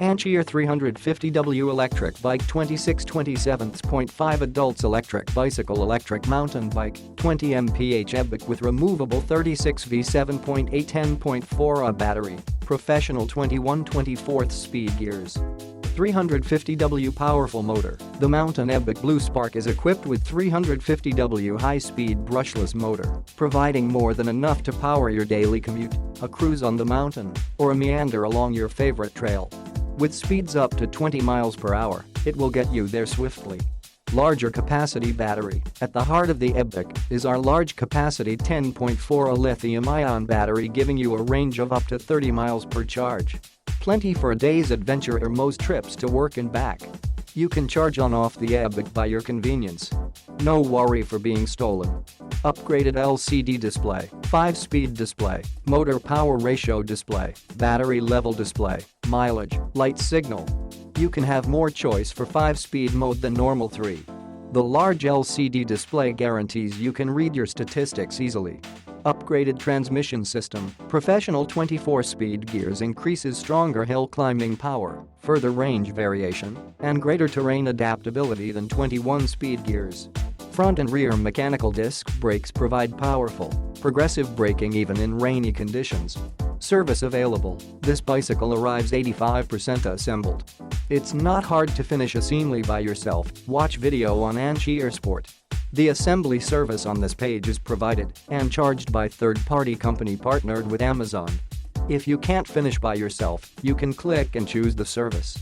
ANCHEER 350W electric bike 26/27.5 adults electric bicycle electric mountain bike 20MPH Ebike with removable 36V 7.8 10.4Ah battery, professional 21/24 speed gears. 350W powerful motor. The Mountain Ebike Blue Spark is equipped with 350W high-speed brushless motor, providing more than enough to power your daily commute, a cruise on the mountain, or a meander along your favorite trail. With speeds up to 20 miles per hour, it will get you there swiftly. Larger capacity battery. At the heart of the Ebike is our large capacity 10.4Ah lithium-ion battery, giving you a range of up to 30 miles per charge. Plenty for a day's adventure or most trips to work and back. You can charge on off the Ebike by your convenience. No worry for being stolen. Upgraded LCD display, 5-speed display, motor power ratio display, battery level display, mileage, light signal. You can have more choice for 5-speed mode than normal 3. The large LCD display guarantees you can read your statistics easily. Upgraded transmission system, professional 24-speed gears increases stronger hill climbing power, further range variation, and greater terrain adaptability than 21-speed gears. Front and rear mechanical disc brakes provide powerful, progressive braking even in rainy conditions. Service available. This bicycle arrives 85% assembled. It's not hard to finish assembly by yourself. Watch video on ANCHEER Sport. The assembly service on this page is provided and charged by third-party company partnered with Amazon. If you can't finish by yourself, you can click and choose the service.